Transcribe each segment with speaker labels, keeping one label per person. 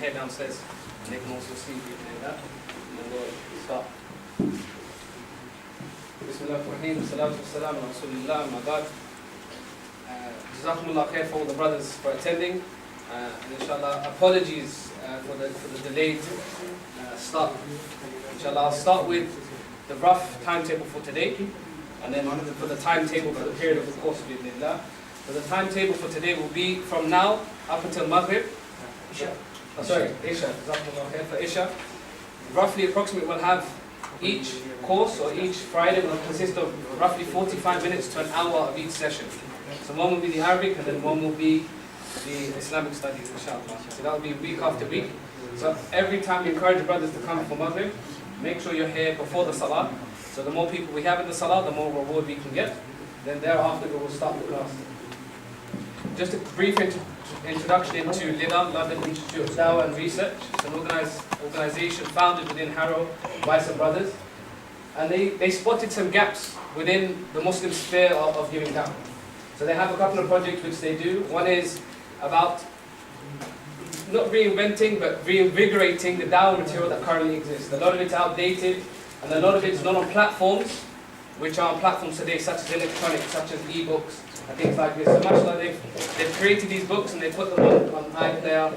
Speaker 1: here downstairs, and they can also see you doing that. And then we'll start. Bismillahirrahmanirrahim. Salatu wassalamu ala Rasulillah. Ma ba'd. Jazakumullah khair for all the brothers for attending. And inshallah, apologies for the delayed start. Inshallah, I'll start with the rough timetable for today, and then for the timetable for the period of the course, bi'idhnillah. So the timetable for today will be from now up until Maghrib. Isha. Isha. For Isha. Roughly, approximately, we'll have each course or each Friday will consist of roughly 45 minutes to an hour of each session. So one will be the Arabic, and then one will be the Islamic studies, inshallah. So that will be week after week. So every time we encourage the brothers to come for Maghrib, make sure you're here before the Salah. So the more people we have in the Salah, the more reward we can get. Then thereafter we will start the class. Just a brief introduction into LIDR, London Institute of Dawah and Research. It's an organization founded within Harrow by some brothers. And they spotted some gaps within the Muslim sphere of giving dawah. So they have a couple of projects which they do. One is about not reinventing, but reinvigorating the dawah material that currently exists. A lot of it's outdated, and a lot of it's not on platforms, which are on platforms today, such as electronics, such as e-books, and things like this. So much like they've created these books and they put them on iPlayer,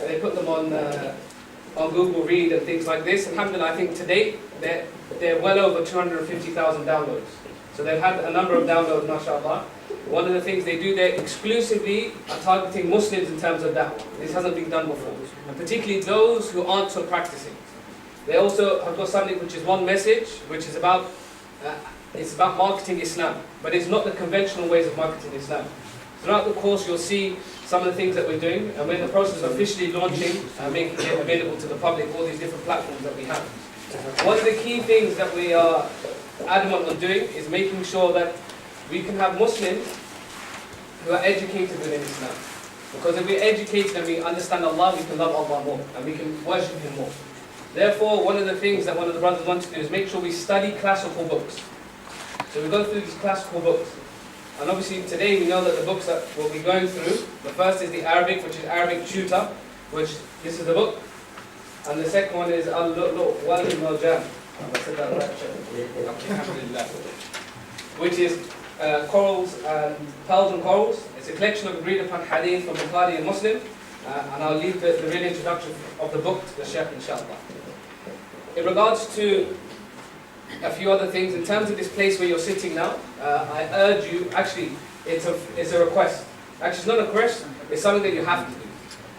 Speaker 1: they put them on Google Read and things like this. Alhamdulillah, I think to date, they're well over 250,000 downloads. So they've had a number of downloads, mashallah. One of the things they do there exclusively are targeting Muslims in terms of da'wah. This hasn't been done before. And particularly those who aren't so practicing. They also have got something which is one message, which is about it's about marketing Islam, but it's not the conventional ways of marketing Islam. Throughout the course, you'll see some of the things that we're doing, and we're in the process of officially launching and making it available to the public, all these different platforms that we have. One of the key things that we are adamant on doing is making sure that we can have Muslims who are educated within Islam. Because if we're educated and we understand Allah, we can love Allah more, and we can worship Him more. Therefore, one of the things that one of the brothers wants to do is make sure we study classical books. So we go through these classical books. And obviously today we know that the books that we'll be going through, the first is the Arabic, which is Arabic Tutor, which this is the book. And the second one is Al-Lu'lu' wal-Marjan. I said that right, which is corals and pearls and corals. It's a collection of agreed upon hadith from Bukhari and Muslim. And I'll leave the real introduction of the book to the Shaykh, inshallah. In regards to a few other things, in terms of this place where you're sitting now, I urge you, actually, it's a request. Actually, it's not a request, it's something that you have to do.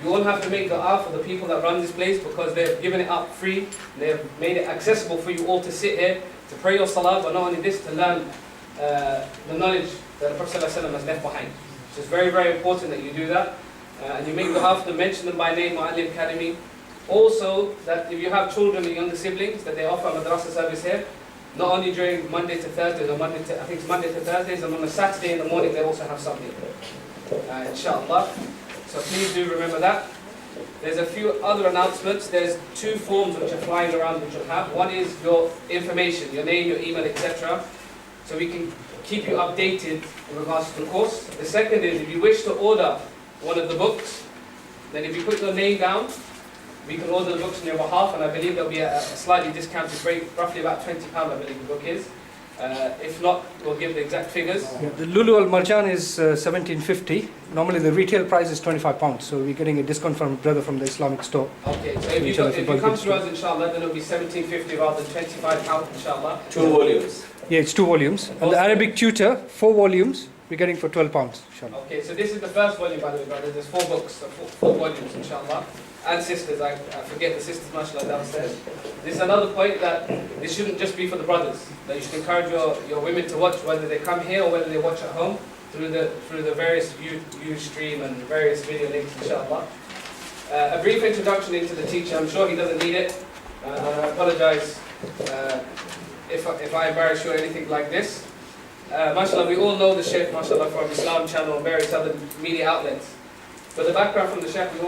Speaker 1: You all have to make dua for the people that run this place, because they've given it up free, they've made it accessible for you all to sit here, to pray your salah, but not only this, to learn the knowledge that the Prophet ﷺ has left behind. So it's very, very important that you do that. And you make dua for them, mention them by name, Mu'allim Academy. Also, that if you have children and younger siblings, that they offer a madrasa service here, not only during Monday to Thursdays, or I think it's Monday to Thursdays, and on a Saturday in the morning they also have something, inshallah. So please do remember that. There's a few other announcements. There's two forms which are flying around which you'll have. One is your information, your name, your email, etc. So we can keep you updated in regards to the course. The second is, if you wish to order one of the books, then if you put your name down, we can order the books on your behalf, and I believe there'll be a slightly discounted rate, roughly about £20 I believe the book is. If not, we'll give the exact figures.
Speaker 2: Yeah, the Lulu Al Marjan is $17.50. Normally the retail price is £25, so we're getting a discount from a brother from the Islamic store.
Speaker 1: Okay, so if you come to us, inshallah, then it'll be $17.50 rather than £25, inshallah.
Speaker 3: 2 volumes.
Speaker 2: Yeah, it's 2 volumes. And the Arabic Tutor, 4 volumes, we're getting for £12, inshallah.
Speaker 1: Okay, so this is the first volume, by the way, brothers. There's 4 books, so 4 volumes, inshallah. And sisters, I forget the sisters mashallah downstairs. This is another point, that this shouldn't just be for the brothers. That you should encourage your women to watch, whether they come here or whether they watch at home, through the various Ustream and various video links, inshallah. A brief introduction into the teacher. I'm sure he doesn't need it. And I apologize if I embarrass you or anything like this. Mashallah, we all know the Shaykh, mashallah, from Islam channel and various other media outlets. But the background from the Shaykh, we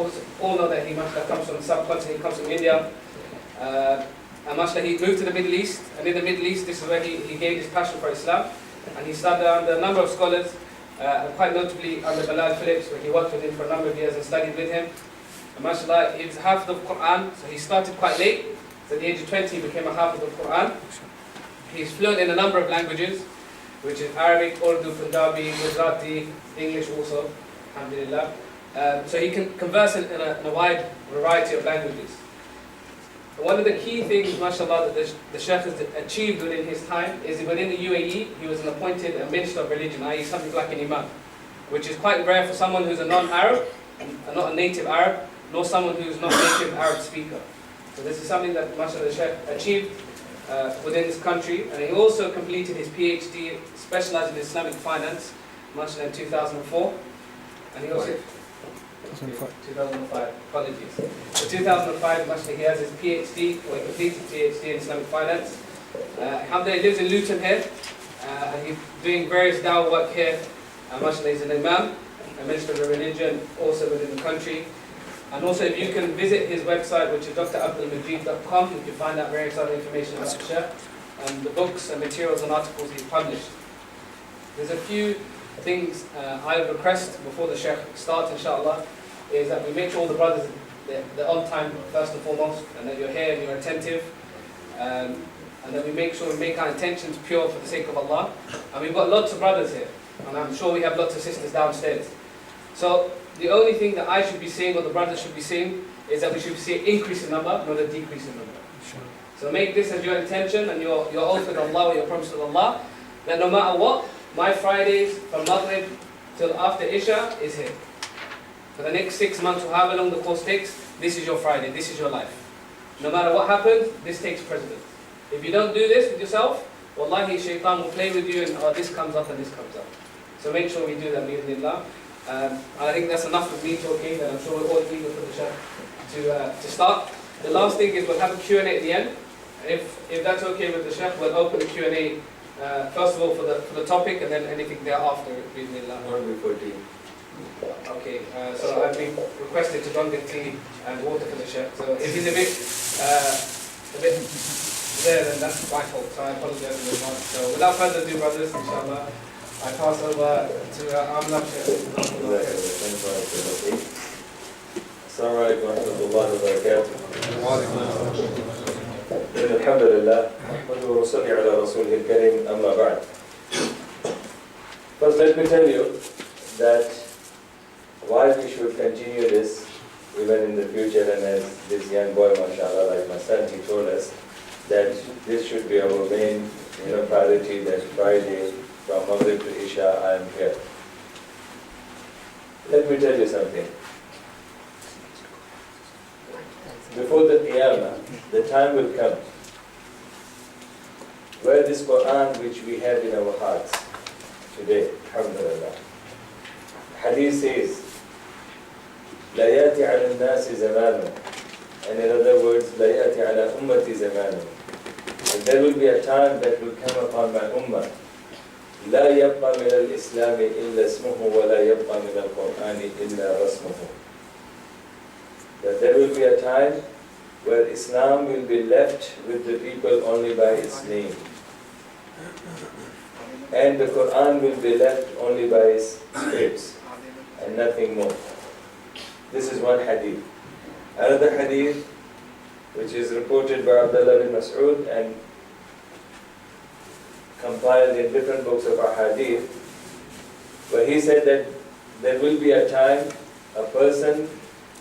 Speaker 1: all know that he mashallah comes from the subcontinent, he comes from India. And mashallah, he moved to the Middle East, and in the Middle East, this is where he gained his passion for Islam. And he studied under a number of scholars, quite notably under Bilal Phillips, where he worked with him for a number of years and studied with him. And mashallah, he's Hafiz of Quran, so he started quite late. So at the age of 20 he became a Hafiz of Quran. He's fluent in a number of languages, which is Arabic, Urdu, Punjabi, Gujarati, English also, alhamdulillah. So he can converse in a wide variety of languages. One of the key things, mashallah, that the Shaykh has achieved within his time is within the UAE, he was an appointed minister of religion, i.e. something like an imam, which is quite rare for someone who's a non-Arab, and not a native Arab, nor someone who's not a native Arab speaker. So this is something that, mashallah, the Shaykh achieved within this country. And he also completed his PhD, specialized in Islamic finance, mashallah, in 2004. And he also... 2005, apologies. So 2005, mashallah, he has his PhD, or he completed PhD in Islamic finance. Alhamdulillah, he lives in Luton here, and he's doing various dawah work here. Mashallah, he's an imam, a minister of religion, also within the country. And also, if you can visit his website, which is drabdulmajeed.com, you can find out various other information about the Shaykh, and the books and materials and articles he's published. There's a few things I would request before the Shaykh starts, inshallah, is that we make sure all the brothers, they're on time first and foremost, and that you're here and you're attentive, and that we make sure we make our intentions pure for the sake of Allah. And we've got lots of brothers here, and I'm sure we have lots of sisters downstairs. So the only thing that I should be saying, or the brothers should be saying, is that we should see an increase in number, not a decrease in number. So make this as your intention and your oath with Allah, or your promise with Allah, that no matter what, my Fridays from Maghrib till after Isha is here. For the next 6 months, or however long the course takes, this is your Friday, this is your life. No matter what happens, this takes precedence. If you don't do this with yourself, wallahi, shaitan will play with you and this comes up and this comes up. So make sure we do that, bi'idhnillah. I think that's enough of me talking, and I'm sure we're all eager for the Shaykh to start. The last thing is we'll have a Q&A at the end. If that's okay with the Shaykh, we'll open the Q&A first of all for the topic, and then anything thereafter, bi'idhnillah.
Speaker 3: Not before tea.
Speaker 1: Okay, so I've been requested to drink tea and water for the Shaykh. So if he's a bit there, then that's my fault. So I apologize in advance. So without further ado, brothers, inshallah, I pass over to Amla Shaykh.
Speaker 3: Assalamu alaikum wa rahmatullahi wa barakatuh. Alhamdulillah, wa salli ala rasulih al-karim, amma ba'd. First, let me tell you that why we should continue this even in the future, and as this young boy, mashallah, like my son, he told us that this should be our main priority, that Friday from Maghrib to Isha I am here. Let me tell you something. Before the Qiyamah, the time will come where this Quran which we have in our hearts today, alhamdulillah, Hadith says, لا يأتي على الناس زمان, and in other words, لا يأتي على أمتي زمان. And there will be a time that will come upon my ummah. لا يبقى من الإسلام إلا اسمه ولا يبقى من القرآن إلا رسمه. That there will be a time where Islam will be left with the people only by its name, and the Quran will be left only by its scripts and nothing more. This is one hadith. Another hadith, which is reported by Abdullah bin Mas'ud and compiled in different books of hadith, where he said that there will be a time a person,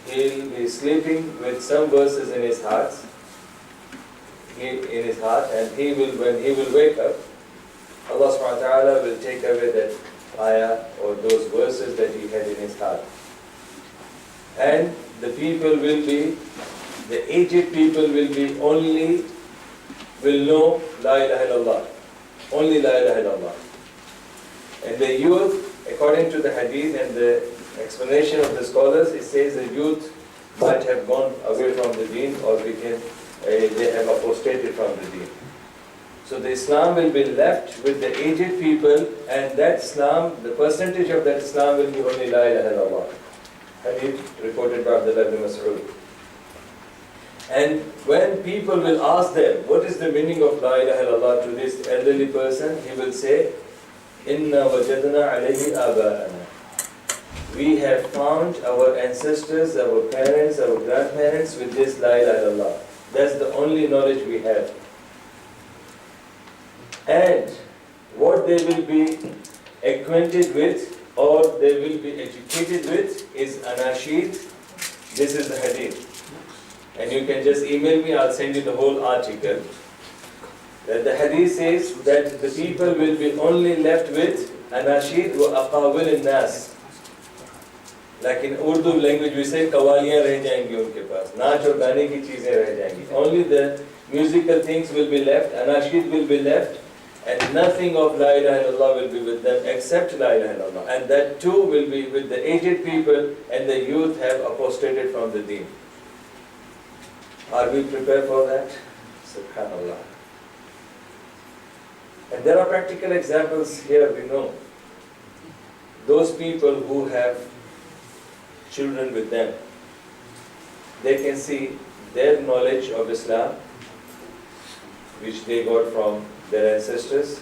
Speaker 3: he'll be sleeping with some verses in his heart, and he will, when he will wake up, Allah subhanahu wa ta'ala will take away that ayah or those verses that he had in his heart. And the people will be, the aged people will know La ilaha illallah, only La ilaha illallah. And the youth, according to the hadith and the explanation of the scholars, it says the youth might have gone away from the deen, or they have apostated from the deen. So the Islam will be left with the aged people, and that Islam, the percentage of that Islam will be only La ilaha illallah. Hadith reported by Abdullah bin Mas'ud. And when people will ask them, what is the meaning of La ilaha illallah to this elderly person, he will say, Inna wajadna alayhi aba'ana. we have found our ancestors, our parents, our grandparents with this La ilaha illallah. That's the only knowledge we have. And what they will be acquainted with or they will be educated with is anashid. This is the hadith. And you can just email me, I'll send you the whole article. That the hadith says that the people will be only left with anashid wa aqawil al-nas. Like in Urdu language we say qawaliyan reh jayenge unke paas. Naach aur gaane ki cheezein reh jayengi. Only the musical things will be left, anashid will be left, and nothing of La ilaha illallah will be with them except La ilaha illallah. And that too will be with the aged people, and the youth have apostated from the deen. Are we prepared for that? Subhanallah. And there are practical examples here, we know. Those people who have children with them, they can see their knowledge of Islam, which they got from their ancestors,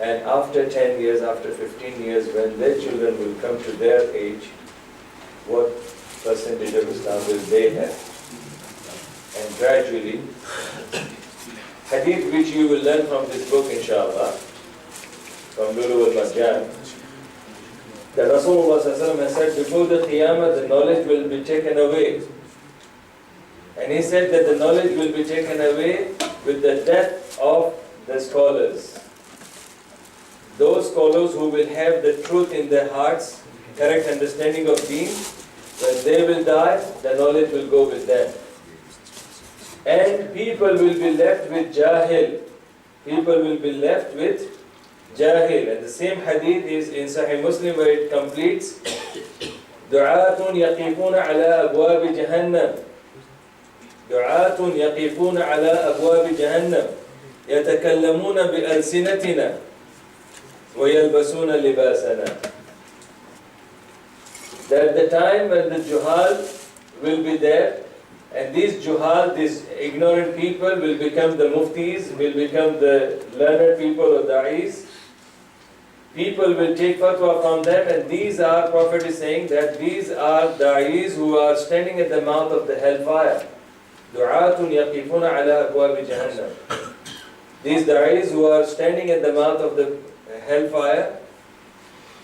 Speaker 3: and after 10 years, after 15 years, when their children will come to their age, what percentage of Islam will they have? And gradually, hadith which you will learn from this book, inshallah, from Lulu al-Marjan, that Rasulullah has said, before the Qiyamah, the knowledge will be taken away. And he said that the knowledge will be taken away with the death of the scholars. Those scholars who will have the truth in their hearts, correct understanding of deen, when they will die, the knowledge will go with them. And people will be left with jahil. People will be left with jahil. And the same hadith is in Sahih Muslim where it completes, دُعَاتٌ يَقِفُونَ عَلَىٰ أَبْوَابِ جَهَنَّمْ دُعَاتٌ يَقِفُونَ عَلَىٰ أَبْوَابِ جَهَنَّمْ يَتَكَلَّمُونَ بِأَلْسِنَتِنَا وَيَلْبَسُونَ لِبَاسَنَا. That the time when the juhal will be there, and these juhal, these ignorant people will become the muftis, will become the learned people or da'is. People will take fatwa from them, and these are, Prophet is saying that these are da'is who are standing at the mouth of the hellfire. Du'atun yaqifuna ala abwabi jahannam. These da'is who are standing at the mouth of the hellfire,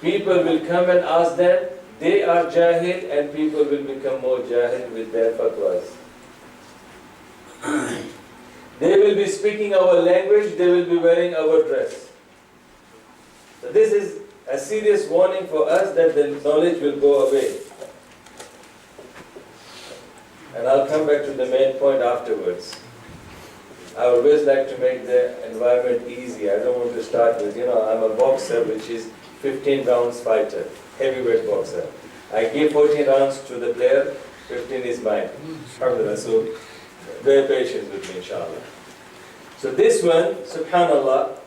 Speaker 3: people will come and ask them, they are jahil, and people will become more jahil with their fatwas. They will be speaking our language, they will be wearing our dress. So this is a serious warning for us that the knowledge will go away. And I'll come back to the main point afterwards. I always like to make the environment easy. I don't want to start with, I'm a boxer which is 15 rounds fighter, heavyweight boxer. I give 14 rounds to the player, 15 is mine. So bear patience with me, inshallah. So this one, subhanallah,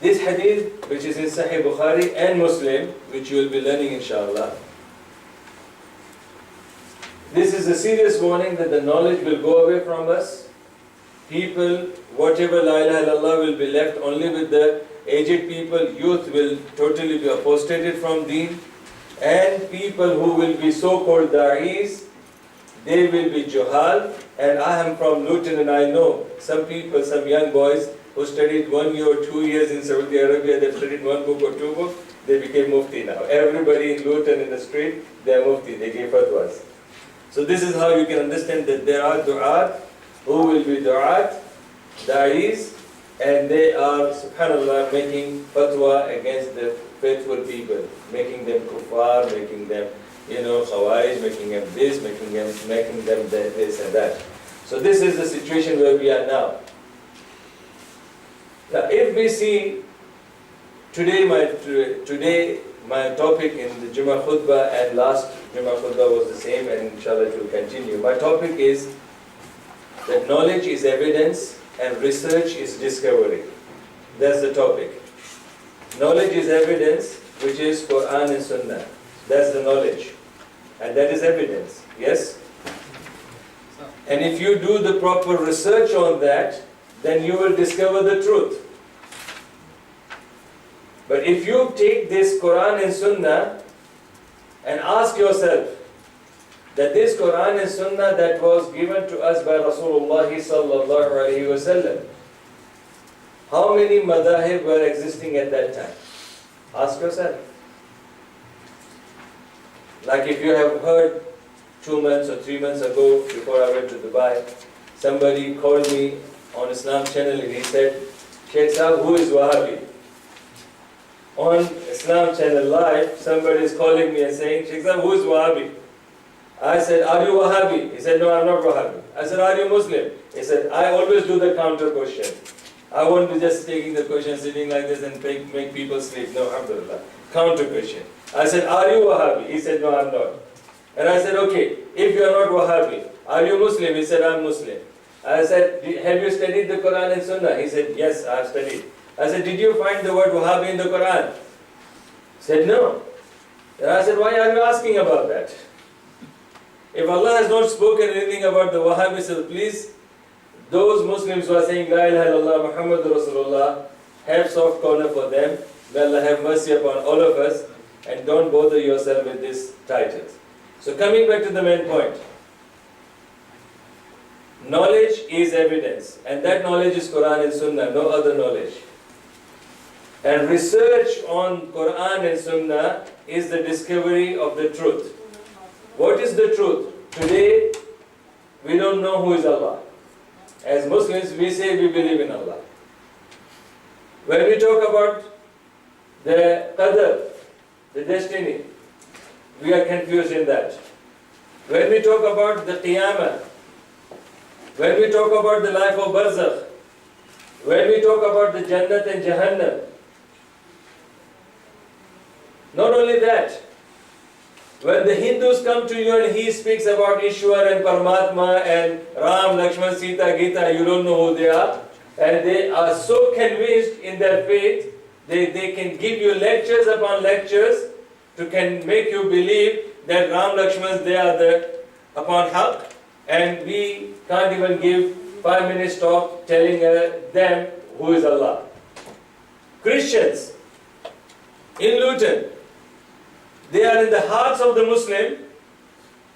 Speaker 3: this hadith which is in Sahih Bukhari and Muslim, which you will be learning inshallah, this is a serious warning that the knowledge will go away from us. People, whatever La ilaha illallah will be left only with the aged people, youth will totally be apostated from deen, and people who will be so-called da'is, they will be juhal. And I am from Luton, and I know some people, some young boys who studied 1 year or 2 years in Saudi Arabia, they've studied 1 book or 2 books, they became mufti now. Everybody in Luton in the street, they are mufti, they give fatwas. So this is how you can understand that there are du'at who will be du'at, da'is, and they are, subhanallah, making fatwa against the faithful people, making them kuffar, making them, khawarij, making them this, making them this and that. So this is the situation where we are now. Now, if we see today my topic in the Jummah khutbah and last Jummah khutbah was the same, and inshallah it will continue. My topic is that knowledge is evidence and research is discovery. That's the topic. Knowledge is evidence, which is Quran and Sunnah. That's the knowledge. And that is evidence. Yes? And if you do the proper research on that, then you will discover the truth. But if you take this Quran and Sunnah and ask yourself that this Quran and Sunnah that was given to us by Rasulullah sallallahu alaihi wasallam, how many madahib were existing at that time? Ask yourself. Like if you have heard 2 months or 3 months ago, before I went to Dubai, somebody called me on Islam channel and he said, Shaikh Sahab, who is Wahhabi? On Islam channel live, somebody is calling me and saying, Shaikh Sahab, who is Wahhabi? I said, are you Wahhabi? He said, no, I'm not Wahhabi. I said, are you Muslim? He said, I always do the counter question. I won't be just taking the question, sitting like this and make people sleep. No, alhamdulillah. Counter question. I said, are you Wahhabi? He said, no, I'm not. And I said, okay, if you are not Wahhabi, are you Muslim? He said, I'm Muslim. I said, have you studied the Quran and Sunnah? He said, yes, I have studied. I said, did you find the word Wahhabi in the Quran? He said, no. And I said, why are you asking about that? If Allah has not spoken anything about the Wahhabis, so please, those Muslims who are saying, La ilaha illallah, Muhammadur Rasulullah, have soft corner for them. May Allah have mercy upon all of us, and don't bother yourself with these titles. So coming back to the main point, knowledge is evidence, and that knowledge is Quran and Sunnah, no other knowledge. And research on Quran and Sunnah is the discovery of the truth. What is the truth? Today, we don't know who is Allah. As Muslims, we say we believe in Allah. When we talk about the qadar, the destiny, we are confused in that. When we talk about the qiyamah, when we talk about the life of barzakh, when we talk about the jannat and jahannam, not only that, when the Hindus come to you and he speaks about Ishwar and Paramatma and Ram, Lakshman, Sita, Gita, you don't know who they are, and they are so convinced in their faith, they can give you lectures upon lectures to can make you believe that Ram, Lakshman, they are the upon haqq, and we can't even give 5 minutes talk telling them who is Allah. Christians in Luton, they are in the hearts of the Muslim,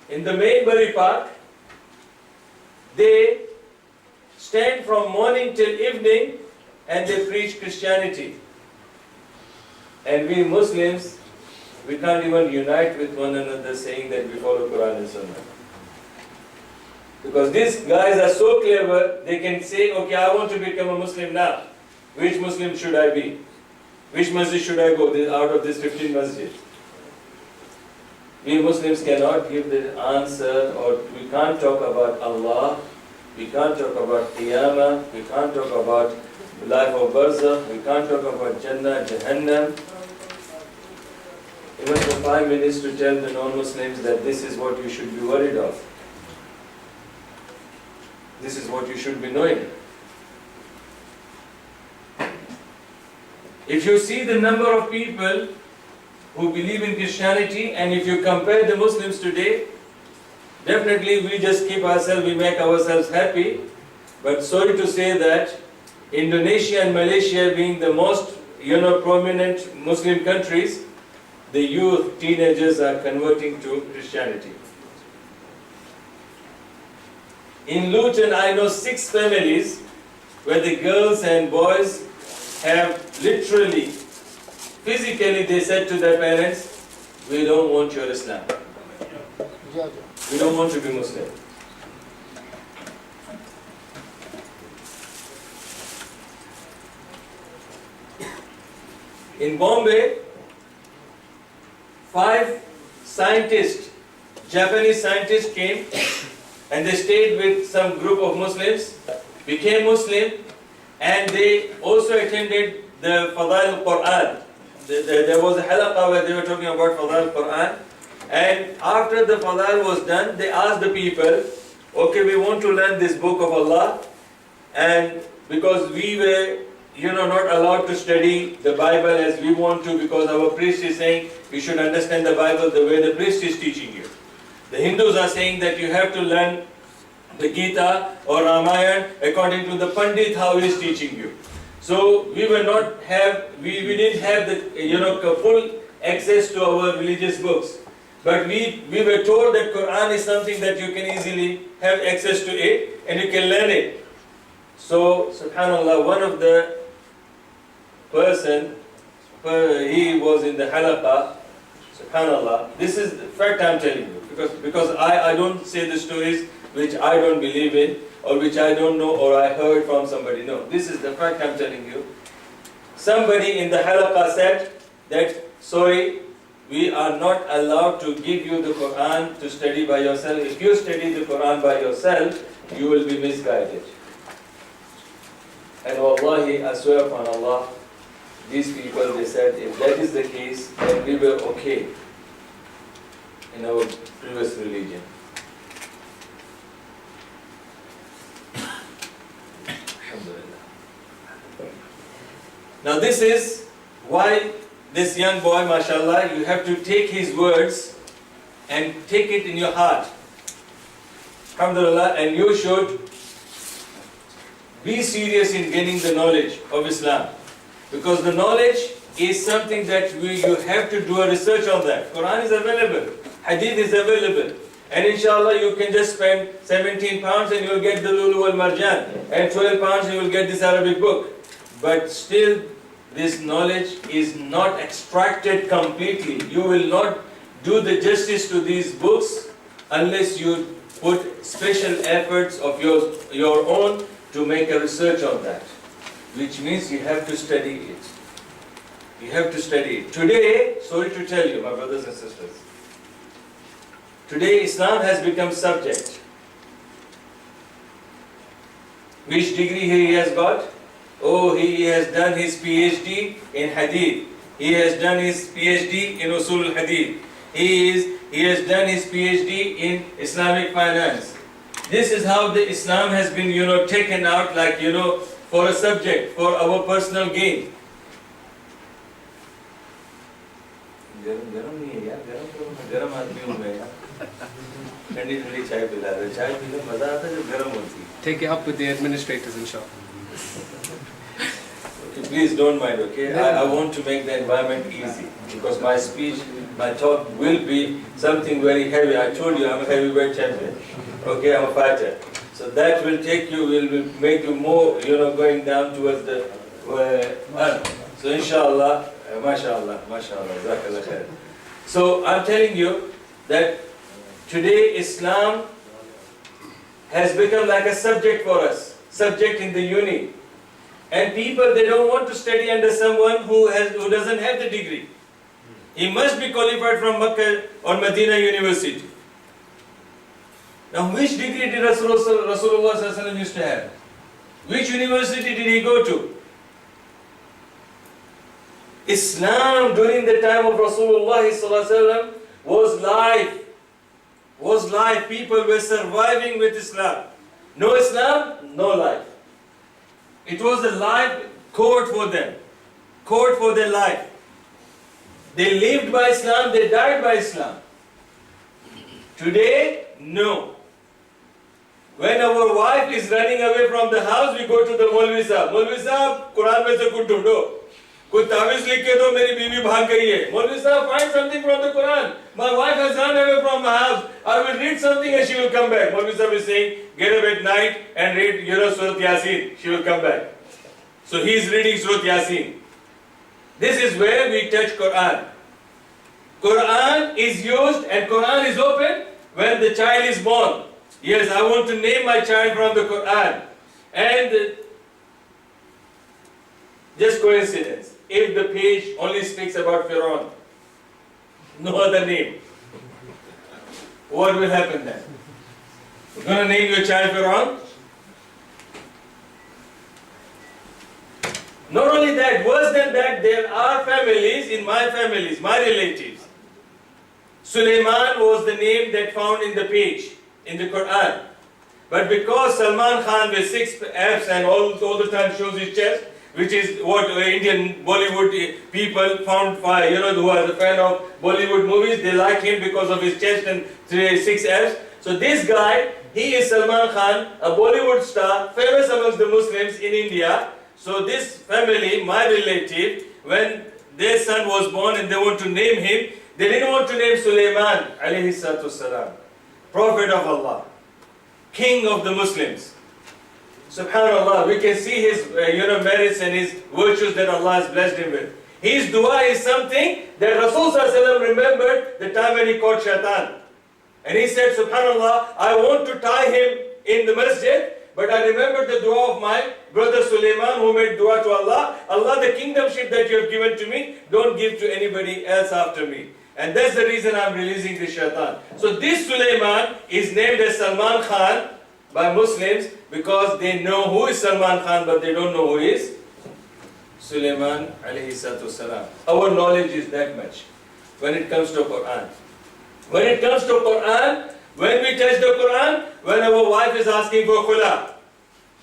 Speaker 3: in the main Bari Park. They stand from morning till evening and they preach Christianity. And we Muslims, we can't even unite with one another saying that we follow Quran and Sunnah. Because these guys are so clever, they can say, okay, I want to become a Muslim now. Which Muslim should I be? Which masjid should I go out of this 15 masjids? We Muslims cannot give the answer, or we can't talk about Allah, we can't talk about Qiyamah, we can't talk about the life of Barzakh, we can't talk about Jannah, Jahannam. Even for 5 minutes to tell the non-Muslims that this is what you should be worried of. This is what you should be knowing. If you see the number of people who believe in Christianity, and if you compare the Muslims today, definitely we just keep ourselves, we make ourselves happy. But sorry to say that Indonesia and Malaysia being the most prominent Muslim countries, the youth, teenagers are converting to Christianity. In Luton, I know 6 families where the girls and boys have literally, physically they said to their parents, we don't want your Islam. We don't want to be Muslim. In Bombay, 5 scientists, Japanese scientists came and they stayed with some group of Muslims, became Muslim, and they also attended the Fadail Quran. There was a halaqah where they were talking about Fadail Quran, and after the Fadail was done, they asked the people, okay, we want to learn this book of Allah, and because we were not allowed to study the Bible as we want to, because our priest is saying we should understand the Bible the way the priest is teaching you. The Hindus are saying that you have to learn the Gita or Ramayana according to the Pandit how he is teaching you. So we didn't have the full access to our religious books. But we were told that Quran is something that you can easily have access to it and you can learn it. So, subhanAllah, one of the person, he was in the halaqah, subhanAllah, this is the fact I'm telling you, because I don't say the stories which I don't believe in, or which I don't know, or I heard from somebody. No, this is the fact I'm telling you. Somebody in the halaqah said that, sorry, we are not allowed to give you the Quran to study by yourself. If you study the Quran by yourself, you will be misguided. And wallahi, I swear upon Allah, these people, they said, if that is the case, then we were okay in our previous religion. Now this is why this young boy, mashallah, you have to take his words and take it in your heart. Alhamdulillah, and you should be serious in gaining the knowledge of Islam. Because the knowledge is something that you have to do a research on that. Quran is available, Hadith is available. And inshallah you can just spend 17 pounds and you will get the Lulu al Marjan. And 12 pounds you will get this Arabic book. But still, this knowledge is not extracted completely. You will not do the justice to these books unless you put special efforts of your own to make a research on that. Which means you have to study it. You have to study it. Today, sorry to tell you, my brothers and sisters, today Islam has become subject. Which degree he has got? Oh, he has done his PhD in Hadith. He has done his PhD in Usul al-Hadith. He has done his PhD in Islamic finance. This is how the Islam has been, taken out, like, for a subject, for our personal gain.
Speaker 1: Take it up with the administrators, inshallah.
Speaker 3: Please don't mind, okay? I want to make the environment easy because my speech, my talk will be something very heavy. I told you I'm a heavyweight champion. Okay, I'm a fighter. So that will make you more, going down towards the So inshallah, mashallah, jazakallah khair. So I'm telling you that today Islam has become like a subject for us, subject in the uni. And people, they don't want to study under someone who doesn't have the degree. He must be qualified from Makkah or Medina University. Now, which degree did Rasulullah ﷺ used to have? Which university did he go to? Islam during the time of Rasulullah ﷺ was life. Was life. People were surviving with Islam. No Islam, no life. It was a life code for them. Code for their life. They lived by Islam, they died by Islam. Today, no. When our wife is running away from the house, we go to the Maulvi Sahab. Maulvi Sahab, Quran mein se kuch dhundo. Kuch tawiz likh ke do, meri biwi bhag gayi hai. Maulvi Sahab, find something from the Quran. My wife has run away from my house. I will read something and she will come back. Maulvi Sahab is saying, get up at night and read Surat Yasin. She will come back. So he is reading Surat Yasin. This is where we touch Quran. Quran is used and Quran is open when the child is born. Yes, I want to name my child from the Quran. And just coincidence, if the page only speaks about Pharaoh, no other name, what will happen then? You're going to name your child Pharaoh? Not only that, worse than that, there are families, in my families, my relatives. Sulaiman was the name that found in the page, in the Quran. But because Salman Khan with 6 abs and all the time shows his chest, which is what Indian Bollywood people found, who are the fan of Bollywood movies, they like him because of his chest and 6 abs. So this guy, he is Salman Khan, a Bollywood star, famous amongst the Muslims in India. So this family, my relative, when their son was born and they want to name him, They didn't want to name Sulaiman alayhi salatu salam, Prophet of Allah, King of the Muslims. Subhanallah, we can see his merits and his virtues that Allah has blessed him with. His dua is something that Rasul sallallahu alaihi wasallam remembered the time when he caught shaitan. And he said, Subhanallah, I want to tie him in the masjid, but I remember the dua of my brother Sulaiman who made dua to Allah. Allah, the kingdomship that you have given to me, don't give to anybody else after me. And that's the reason I'm releasing this shaitan. So this Sulaiman is named as Salman Khan by Muslims because they know who is Salman Khan, but they don't know who is Sulaiman alayhi salatu salam. Our knowledge is that much when it comes to Quran. When it comes to Quran, when we touch the Quran, when our wife is asking for khula,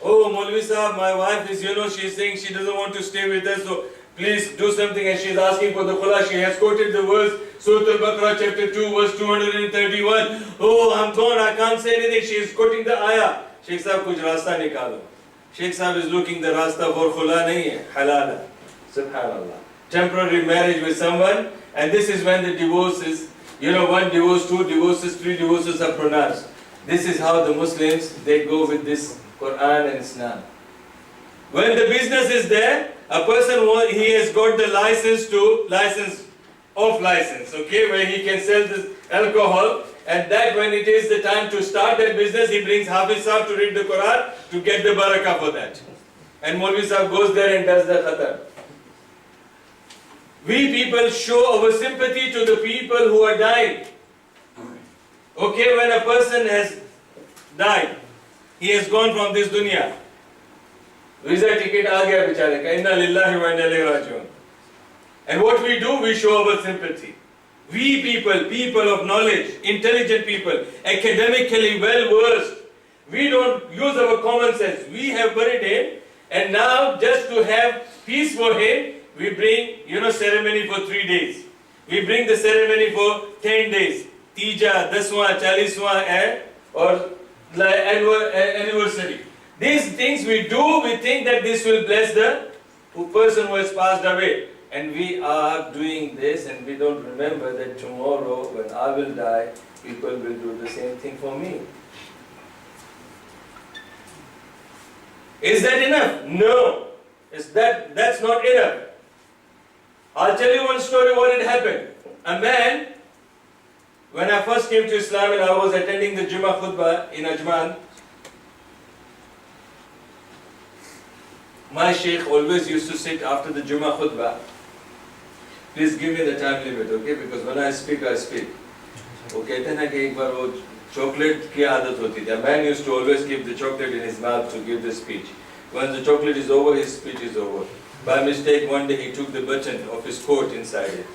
Speaker 3: oh Maulvi Sahab, my wife is, she's saying she doesn't want to stay with us, so please do something, and she's asking for the khula. She has quoted the verse, Surah Al-Baqarah chapter 2 verse 231. Oh, I'm gone, I can't say anything. She is quoting the ayah. Shaykh Sahab, kuch rasta nikalo. Shaykh Sahab is looking the rasta for khula nahi hai, halala. Subhanallah. Temporary marriage with someone, and this is when the divorce is, one divorce, two divorces, three divorces are pronounced. This is how the Muslims, they go with this Quran and Islam. When the business is there, a person, he has got the license, okay, where he can sell this alcohol, and that when it is the time to start that business, he brings Hafiz Sahib to read the Quran to get the barakah for that. And Maulvi Sahib goes there and does the khatam. We people show our sympathy to the people who are dying. Okay, when a person has died, he has gone from this dunya. Visa ticket aa gaya bichare ka, inna lillahi wa inna ilayhi raji'un. And what we do, we show our sympathy. We people of knowledge, intelligent people, academically well versed, we don't use our common sense. We have buried him, and now just to have peace for him, we bring, ceremony for 3 days. We bring the ceremony for 10 days. Tija, Daswa, Chaliswa, or anniversary. These things we do, we think that this will bless the person who has passed away. And we are doing this, and we don't remember that tomorrow, when I will die, people will do the same thing for me. Is that enough? No. That's not enough. I'll tell you one story what had happened. A man, when I first came to Islam and I was attending the Jummah khutbah in Ajman, my Shaykh always used to sit after the Jummah khutbah. Please give me the time limit, okay? Because when I speak, I speak. वो कहते हैं ना कि एक बार वो chocolate की आदत होती थी. A man used to always keep the chocolate in his mouth to give the speech. When the chocolate is over, his speech is over. By mistake, one day he took the button of his coat inside it.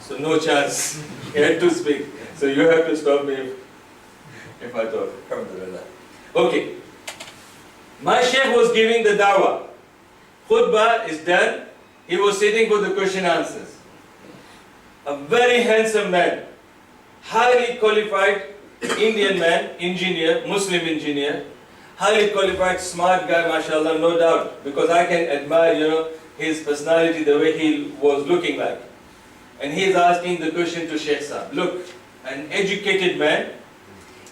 Speaker 3: So no chance. He had to speak. So you have to stop me if I talk. Alhamdulillah. Okay. My Shaykh was giving the dawah. Khutbah is done. He was sitting for the question answers. A very handsome man, highly qualified Indian man, engineer, Muslim engineer, highly qualified, smart guy, mashallah, no doubt, because I can admire, his personality, the way he was looking like. And he is asking the question to Shaykh Sahib. Look, an educated man,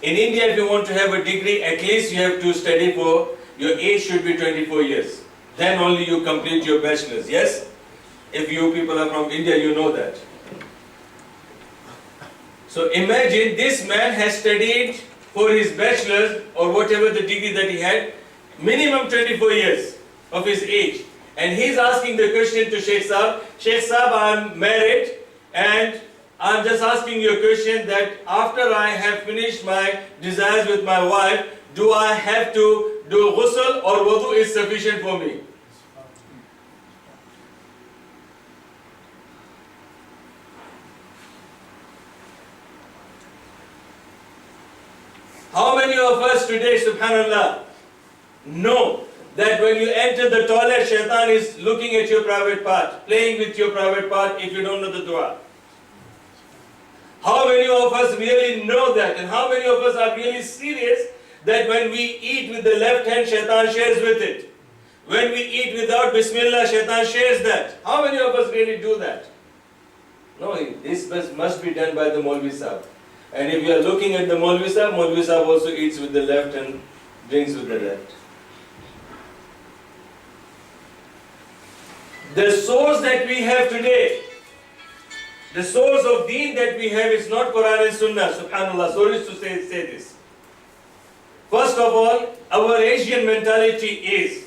Speaker 3: in India if you want to have a degree, at least you have to study for, your age should be 24 years. Then only you complete your bachelor's, yes? If you people are from India, you know that. So imagine this man has studied for his bachelor's or whatever the degree that he had, minimum 24 years of his age. And he's asking the question to Shaykh Sahib, Shaykh Sahib, I'm married and I'm just asking you a question that after I have finished my desires with my wife, do I have to do ghusl or wudu is sufficient for me? How many of us today, subhanallah, know that when you enter the toilet, shaitan is looking at your private part, playing with your private part if you don't know the dua? How many of us really know that? And how many of us are really serious that when we eat with the left hand, shaitan shares with it? When we eat without bismillah, shaitan shares that. How many of us really do that? No, this must be done by the Maulvi Sahib. And if you are looking at the Maulvi Sahib also eats with the left and drinks with the left. The source that we have today, the source of deen that we have is not Quran and Sunnah, subhanAllah. Sorry to say this. First of all, our Asian mentality is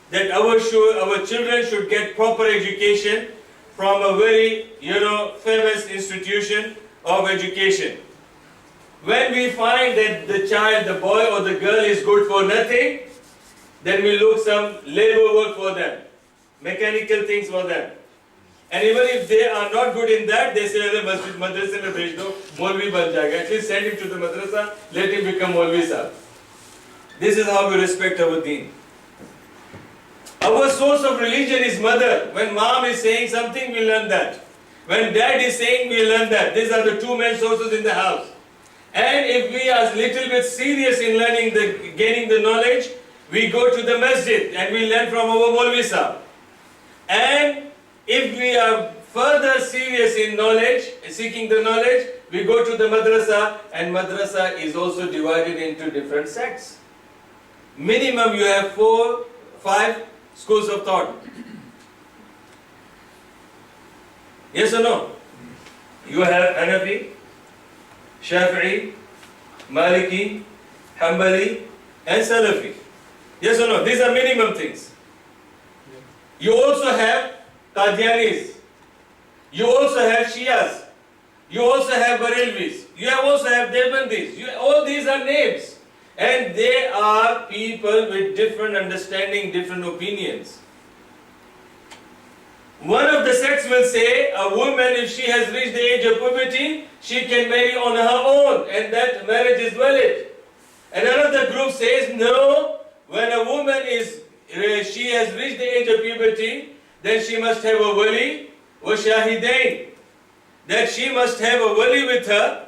Speaker 3: that our children should get proper education from a very, famous institution of education. When we find that the child, the boy or the girl is good for nothing, then we look some labor work for them, mechanical things for them. And even if they are not good in that, they say, madrasa mein bhej do, Maulvi ban jayega. At least send him to the madrasa, let him become Maulvi Sahib. This is how we respect our deen. Our source of religion is mother. When mom is saying something, we learn that. When dad is saying, we learn that. These are the two main sources in the house. And if we are a little bit serious in gaining the knowledge, we go to the masjid and we learn from our Maulvi Sahib. And if we are further serious in knowledge, seeking the knowledge, we go to the madrasa, and madrasa is also divided into different sects. Minimum you have 4, 5 schools of thought. Yes or no? You have Hanafi, Shafi'i, Maliki, Hanbali, and Salafi. Yes or no? These are minimum things. You also have Qadianis. You also have Shias. You also have Barelvis. You also have Deobandis. All these are names. And they are people with different understanding, different opinions. One of the sects will say a woman, if she has reached the age of puberty, she can marry on her own, and that marriage is valid. And another group says, no, when a woman she has reached the age of puberty, then she must have a wali or shahidain. That she must have a wali with her.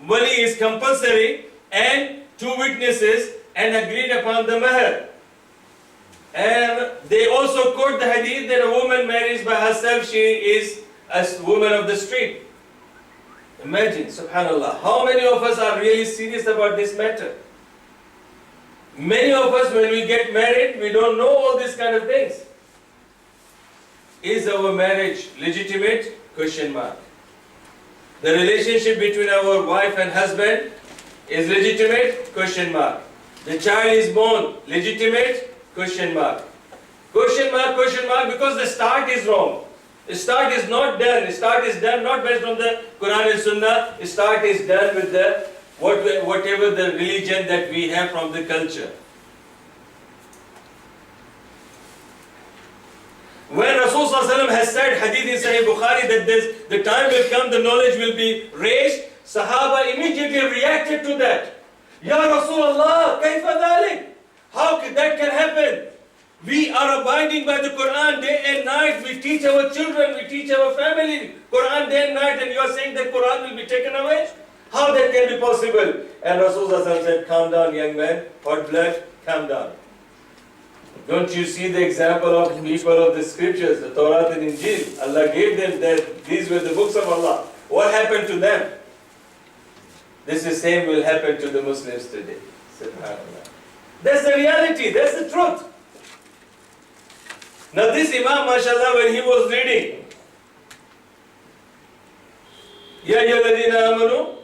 Speaker 3: Wali is compulsory, and 2 witnesses, and agreed upon the mahar. And they also quote the hadith that a woman marries by herself, she is a woman of the street. Imagine, subhanAllah, how many of us are really serious about this matter? Many of us, when we get married, we don't know all these kind of things. Is our marriage legitimate? Question mark. The relationship between our wife and husband is legitimate? Question mark. The child is born, legitimate? Question mark. Question mark, because the start is wrong. The start is not done. The start is done not based on the Quran and Sunnah. The start is done with whatever the religion that we have from the culture. When Rasulullah has said, hadith in Sahih Bukhari, that the time will come, the knowledge will be raised, Sahaba immediately reacted to that. Ya Rasulullah, kayfa dhalik? How that can happen? We are abiding by the Quran day and night. We teach our children, we teach our family Quran day and night, and you are saying that Quran will be taken away? How that can be possible? And Rasulullah said, calm down, young man, hot blood, calm down. Don't you see the example of people of the scriptures, the Torah and Injil? Allah gave them that these were the books of Allah. What happened to them? This is same will happen to the Muslims today. Subhanallah. That's the reality, that's the truth. Now this Imam, mashallah, when he was reading, Ya ayyuhalladhina amanu,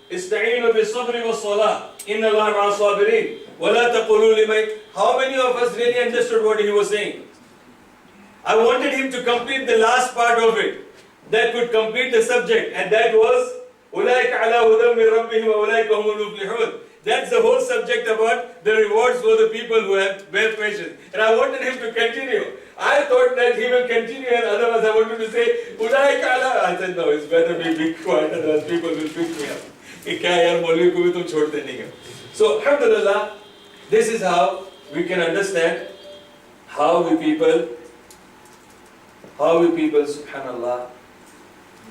Speaker 3: ista'inu bis-sabri was-salah, inna Allaha ma'a as-sabirin, wa la taqulu liman. How many of us really understood what he was saying? I wanted him to complete the last part of it, that could complete the subject, and that was أُولَٰئِكَ عَلَىٰ هُدًى مِّن رَبِّهِمْ وَأُولَٰئِكَ هُمُ الْمُفْلِحُونَ. That's the whole subject about the rewards for the people who have bear patience. And I wanted him to continue. I thought that he will continue, and otherwise I wanted to say, أُولَٰئِكَ عَلَىٰ. I said, no, it's better be quiet, otherwise people will pick me up. So, alhamdulillah, this is how we can understand how we people, subhanallah,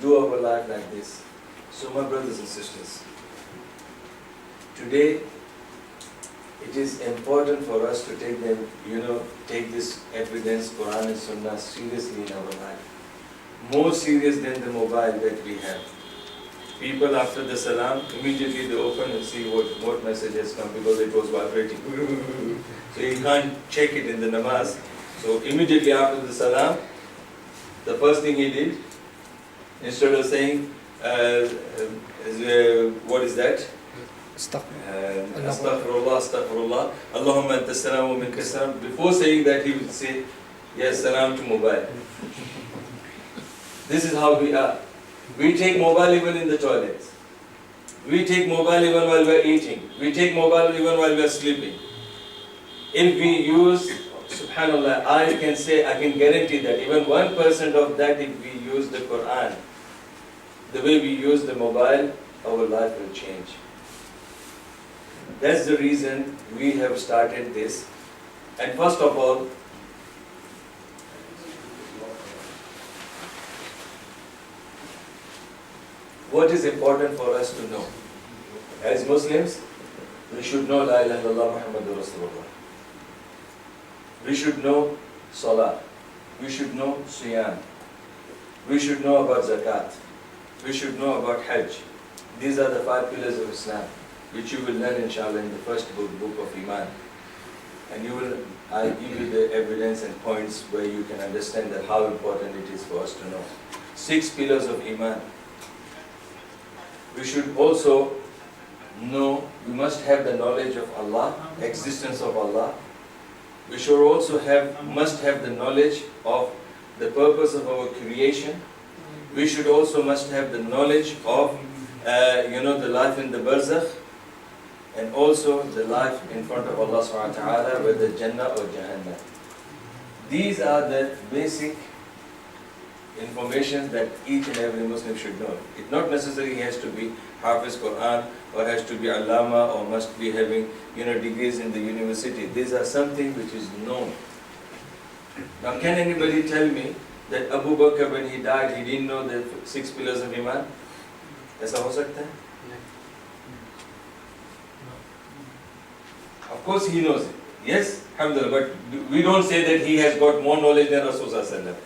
Speaker 3: do our life like this. So my brothers and sisters, today it is important for us to take this evidence, Quran and Sunnah, seriously in our life. more serious than the mobile that we have. People after the salam, immediately they open and see what message has come because it was vibrating. So you can't check it in the namaz. So immediately after the salam, the first thing he did, instead of saying, what is that? Astaghfirullah, astaghfirullah, Allahumma anta salam wa minka salam. Before saying that, he would say, yes, salam to mobile. This is how we are. We take mobile even in the toilets. We take mobile even while we are eating. We take mobile even while we are sleeping. If we use, subhanallah, I can guarantee that even 1% of that, if we use the Quran, the way we use the mobile, our life will change. That's the reason we have started this. And first of all, what is important for us to know? As Muslims, we should know La ilaha illallah Muhammadur Rasulullah. We should know Salah. We should know Siyam. We should know about Zakat. We should know about Hajj. These are the 5 pillars of Islam, which you will learn inshallah in the first book of Iman. And I'll give you the evidence and points where you can understand that how important it is for us to know. 6 pillars of Iman. We should also know, we must have the knowledge of Allah, existence of Allah. We should also must have the knowledge of the purpose of our creation. We should also must have the knowledge of, the life in the barzakh, and also the life in front of Allah subhanahu wa ta'ala, whether Jannah or Jahannam. These are the basic information that each and every Muslim should know. It not necessarily has to be Hafiz Quran or has to be Allama or must be having degrees in the university. These are something which is known. Now can anybody tell me that Abu Bakr when he died he didn't know the 6 pillars of Iman? ऐसा हो सकता है? Of course he knows it. Yes, alhamdulillah, but we don't say that he has got more knowledge than Rasulullah sallallahu alaihi wasallam.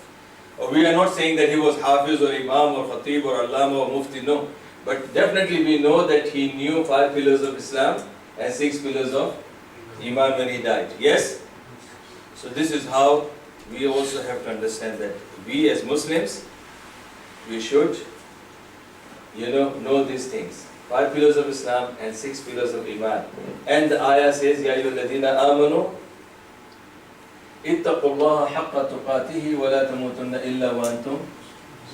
Speaker 3: Or we are not saying that he was Hafiz or Imam or Khatib or Allama or Mufti, no. But definitely we know that he knew 5 pillars of Islam and 6 pillars of Iman when he died. Yes? So this is how we also have to understand that we as Muslims, we should, know these things. 5 pillars of Islam and 6 pillars of Iman. And the ayah says, Ya ayyuhalladhina amanu, ittaqu Allah haqqa tuqatihi wa la tamutunna illa wa antum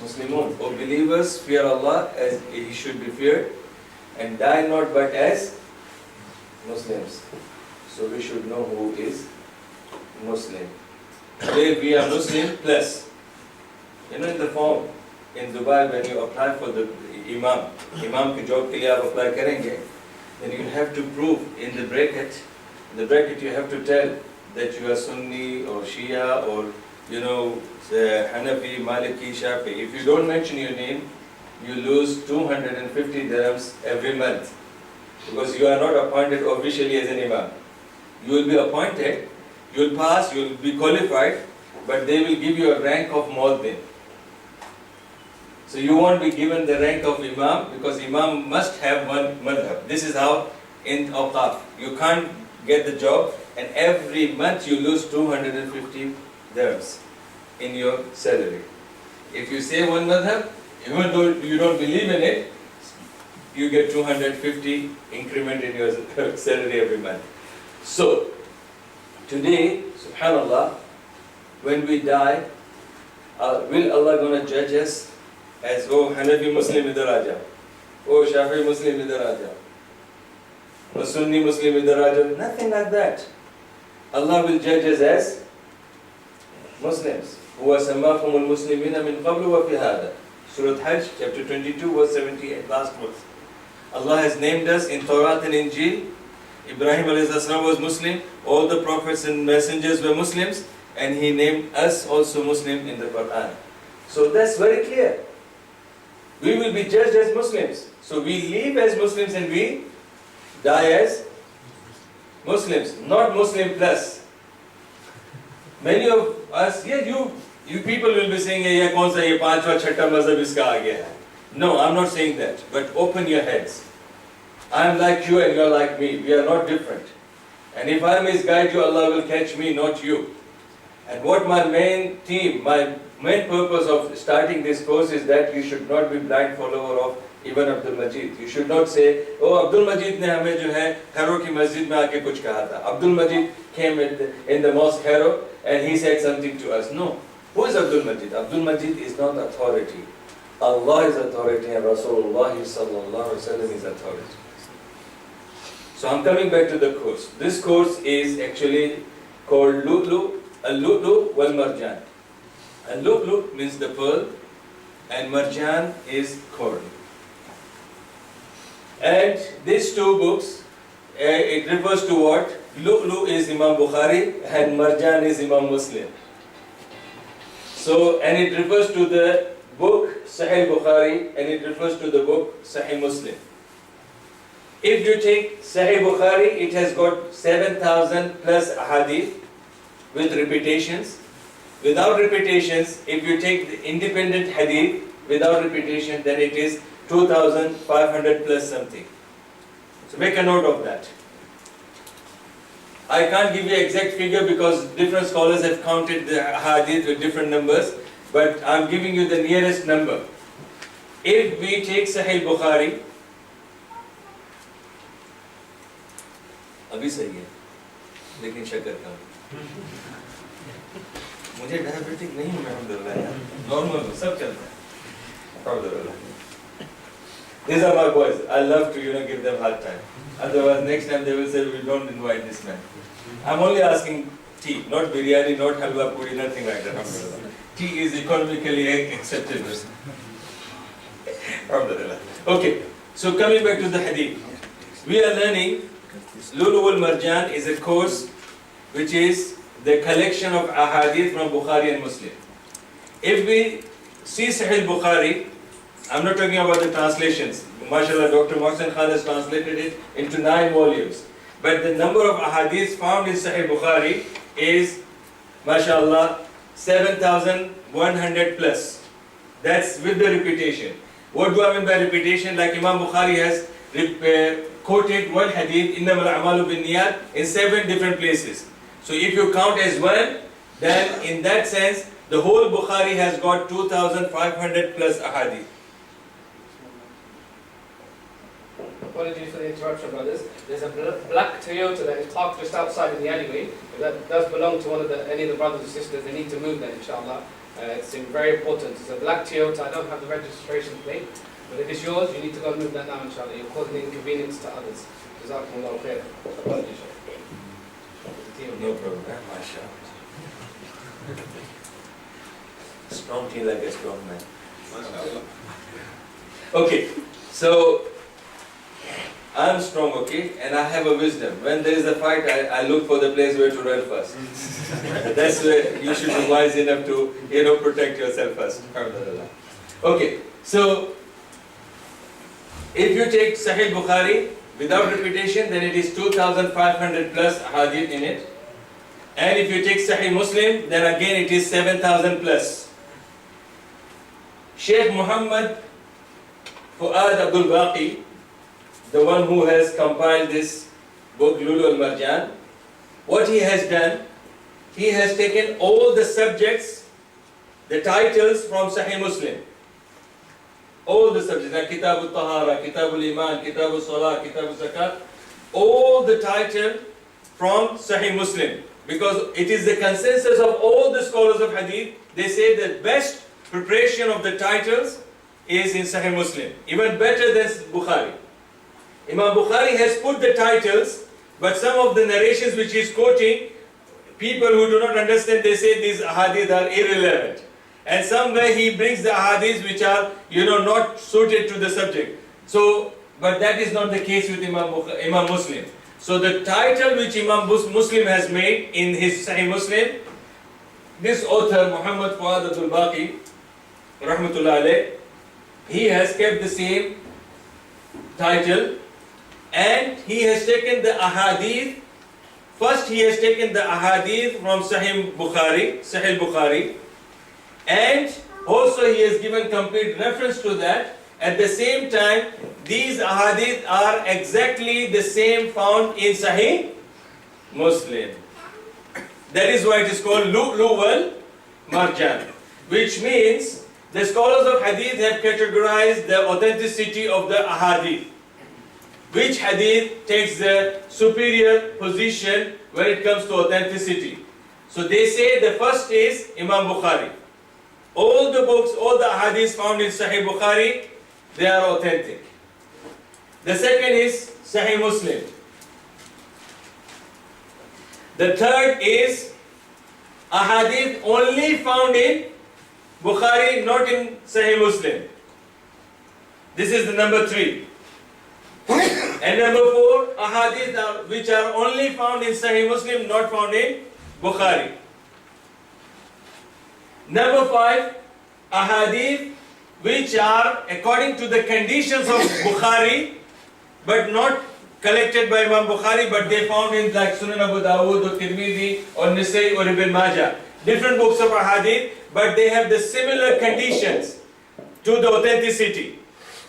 Speaker 3: muslimun. O believers, fear Allah as He should be feared, and die not but as Muslims. So we should know who is Muslim. Today we are Muslim plus. In the form in Dubai when you apply for the Imam ki job ke liye aap apply karenge, then you have to prove in the bracket you have to tell that you are Sunni or Shia or Hanafi, Maliki, Shafi. If you don't mention your name, you lose 250 dirhams every month because you are not appointed officially as an Imam. You will be appointed, you will pass, you will be qualified, but they will give you a rank of Muaddin. So you won't be given the rank of Imam because Imam must have one madhab. This is how in Awqaf, you can't get the job and every month you lose 250 dirhams in your salary. If you say one madhab, even though you don't believe in it, you get 250 increment in your salary every month. So, today, subhanallah, when we die, will Allah gonna judge us as, oh, Hanafi Muslim idhar aa jao, oh, Shafi Muslim idhar aa jao, oh, Sunni Muslim idhar aa jao? Nothing like that. Allah will judge us as Muslims. هُوَ سَمَّاكُمُ الْمُسْلِمِينَ مِنْ قَبْلُ وَفِي هَذَا. Surah Hajj, chapter 22, verse 78, last verse. Allah has named us in Torah and Injil. Ibrahim a.s. was Muslim, all the prophets and messengers were Muslims, and He named us also Muslim in the Quran. So that's very clear. We will be judged as Muslims. So we live as Muslims and we die as Muslims, not Muslim plus. Many of us, You people will be saying, "Ye kaun sa ye panchwa chhatta mazhab iska aa gaya hai." No, I'm not saying that. But open your heads. I am like you and you are like me. We are not different. And if I misguide you, Allah will catch me, not you. And what my main theme, my main purpose of starting this course is that you should not be blind follower of even Abdul Majeed. You should not say, "Oh, Abdul Majeed ne hame jo hai Harrow ki masjid mein aake kuch kaha tha." Abdul Majeed came in the mosque Harrow and he said something to us. No. Who is Abdul Majeed? Abdul Majeed is not authority. Allah is authority and Rasulullah sallallahu alaihi wasallam is authority. So I'm coming back to the course. This course is actually called Al-Lu'lu wal Marjan. Al-Lu'lu means the pearl and Marjan is coral. And these two books, it refers to what? Lu'lu is Imam Bukhari and Marjan is Imam Muslim. So, and it refers to the book Sahih Bukhari and it refers to the book Sahih Muslim. If you take Sahih Bukhari, it has got 7,000 plus hadith with repetitions. Without repetitions, if you take the independent hadith without repetition, then it is 2,500 plus something. So make a note of that. I can't give you exact figure because different scholars have counted the hadith with different numbers, but I'm giving you the nearest number. If we take Sahih Bukhari, अभी सही है, लेकिन शक्कर का मुझे diabetic नहीं हूँ मैं अल्हम्दुलिल्लाह यार, नॉर्मल हूँ, सब चलता है अल्हम्दुलिल्लाह. These are my boys. I love to give them hard time. Otherwise next time they will say we don't invite this man. I'm only asking tea, not biryani, not halwa puri, nothing like that. Alhamdulillah. Tea is economically acceptable. Alhamdulillah. Okay, so coming back to the hadith, we are learning. Lulu al Marjan is a course which is the collection of ahadith from Bukhari and Muslim. If we see Sahih Bukhari, I'm not talking about the translations. MashaAllah, Dr. Mohsen Khan has translated it into 9 volumes. But the number of ahadith found in Sahih Bukhari is, MashaAllah, 7,100 plus. That's with the repetition. What do I mean by repetition? Like Imam Bukhari has quoted one hadith, إِنَّمَا الْأَعْمَالُ بِالنِّيَّاتِ, in 7 different places. So if you count as one, then in that sense, the whole Bukhari has got 2,500 plus ahadith.
Speaker 1: Apologies for the interruption, brothers. There's a black Toyota that is parked just outside in the alleyway. That does belong to any of the brothers and sisters. They need to move that, inshallah. It's very important. It's a black Toyota. I don't have the registration plate. But if it's yours, you need to go and move that now, inshallah. You're causing inconvenience to others. Jazakumullahu khair. Apologies.
Speaker 3: No problem. Strong tea like a strong man. Okay, so I'm strong, okay, and I have a wisdom. When there is a fight, I look for the place where to run first. That's where you should be wise enough to, protect yourself first. Okay, so if you take Sahih Bukhari without repetition, then it is 2,500 plus hadith in it. And if you take Sahih Muslim, then again it is 7,000 plus. Sheikh Muhammad Fuad Abdul Baqi, the one who has compiled this book, Lulu al Marjan, what he has done, he has taken all the subjects, the titles from Sahih Muslim. All the subjects, like Kitab al-Tahara, Kitab al-Iman, Kitab al-Salah, Kitab al-Zakat, all the title from Sahih Muslim. Because it is the consensus of all the scholars of Hadith, they say the best preparation of the titles is in Sahih Muslim, even better than Bukhari. Imam Bukhari has put the titles, but some of the narrations which he is quoting, people who do not understand, they say these ahadith are irrelevant. And somewhere he brings the ahadith which are, not suited to the subject. So, but that is not the case with Imam Muslim. So the title which Imam Muslim has made in his Sahih Muslim, this author, Muhammad Fuad Abdul Baqi, rahmatullah alayh, he has kept the same title, and he has taken the ahadith. First he has taken the ahadith from Sahih Bukhari, And also he has given complete reference to that. At the same time, these ahadith are exactly the same found in Sahih Muslim. That is why it is called Lu'lu' wal Marjan, which means the scholars of hadith have categorized the authenticity of the ahadith. Which hadith takes the superior position when it comes to authenticity? So they say the first is Imam Bukhari. All the books, all the ahadiths found in Sahih Bukhari, they are authentic. The second is Sahih Muslim. The third is ahadith only found in Bukhari, not in Sahih Muslim. This is the number 3. And number 4, ahadith which are only found in Sahih Muslim, not found in Bukhari. Number 5, ahadith which are according to the conditions of Bukhari, but not collected by Imam Bukhari, but they found in like Sunan Abu Dawud or Tirmidhi or Nisai or Ibn Majah. Different books of ahadith, but they have the similar conditions to the authenticity.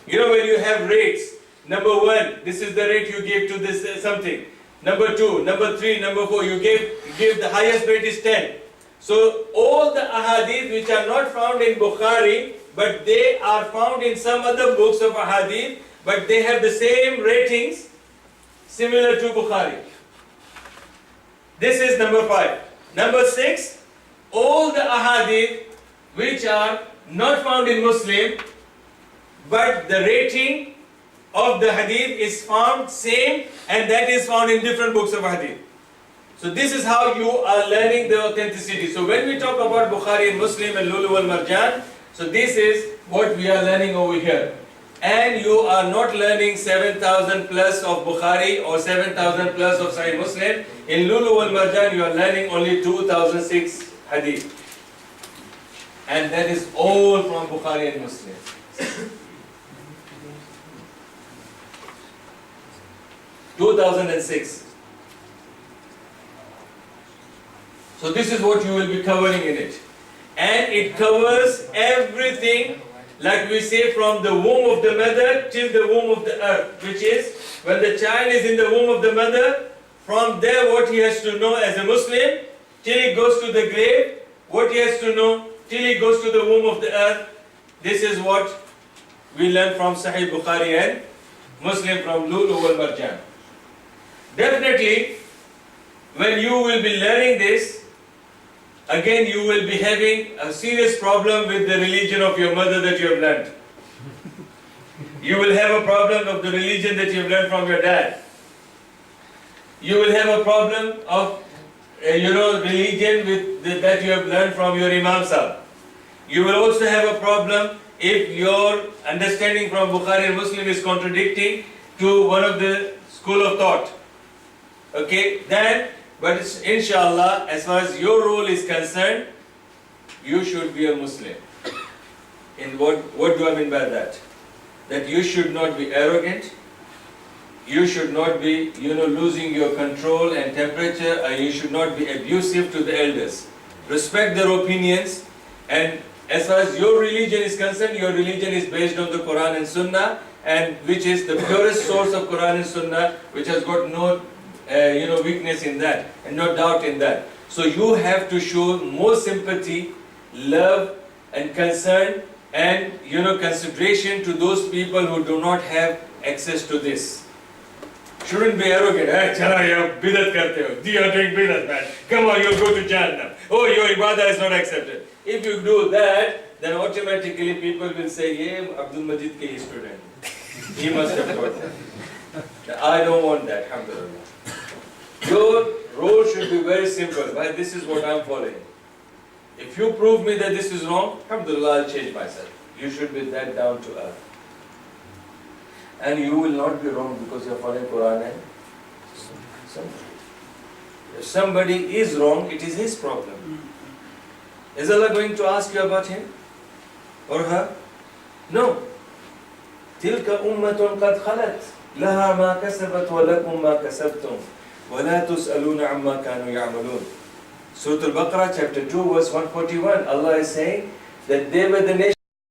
Speaker 3: You know, when you have rates, number 1, this is the rate you give to this something. Number 2, number 3, number 4, you give the highest rate is 10. So all the ahadith which are not found in Bukhari, but they are found in some other books of ahadith, but they have the same ratings similar to Bukhari. This is number 5. Number 6, all the ahadith which are not found in Muslim, but the rating of the hadith is found same, and that is found in different books of hadith. So this is how you are learning the authenticity. So when we talk about Bukhari and Muslim and Lu'lu' wal Marjan, so this is what we are learning over here. And you are not learning 7,000 plus of Bukhari or 7,000 plus of Sahih Muslim. In Lu'lu' wal Marjan you are learning only 2,006 hadith. And that is all from Bukhari and Muslim. 2006. So this is what you will be covering in it. And it covers everything, like we say, from the womb of the mother till the womb of the earth, which is when the child is in the womb of the mother, from there what he has to know as a Muslim, till he goes to the grave, what he has to know till he goes to the womb of the earth. This is what we learn from Sahih Bukhari and Muslim, from Lu'lu' wal Marjan. Definitely, when you will be learning this, again you will be having a serious problem with the religion of your mother that you have learned. You will have a problem of the religion that you have learned from your dad. You will have a problem of religion that you have learned from your Imam Sahib. You will also have a problem if your understanding from Bukhari and Muslim is contradicting to one of the school of thought. Okay, then, but inshallah, as far as your role is concerned, you should be a Muslim. And what do I mean by that? That you should not be arrogant, you should not be, losing your control and temperature, and you should not be abusive to the elders. Respect their opinions, and as far as your religion is concerned, your religion is based on the Quran and Sunnah, and which is the purest source of Quran and Sunnah, which has got no weakness in that and no doubt in that. So you have to show more sympathy, love and concern and consideration to those people who do not have access to this. Shouldn't be arrogant. Chala, you bidat karte ho. You are doing bidat, man. Come on, you'll go to Jannah. Oh, your ibadah is not accepted. If you do that, then automatically people will say, yeah, Abdul Majid ke student. He must have got that. I don't want that, alhamdulillah. Your role should be very simple. But this is what I'm following. If you prove me that this is wrong, alhamdulillah, I'll change myself. You should be that down to earth. And you will not be wrong because you're following Quran and Sunnah. If somebody is wrong, it is his problem. Is Allah going to ask you about him or her? No. تِلْكَ أُمَّةٌ قَدْ خَلَتْ لَهَا مَا كَسَبَتْ وَلَكُمْ مَا كَسَبْتُمْ وَلَا تُسْأَلُونَ عَمَّا كَانُوا يَعْمَلُونَ. Surah Al-Baqarah chapter 2 verse 141, Allah is saying that they were the nation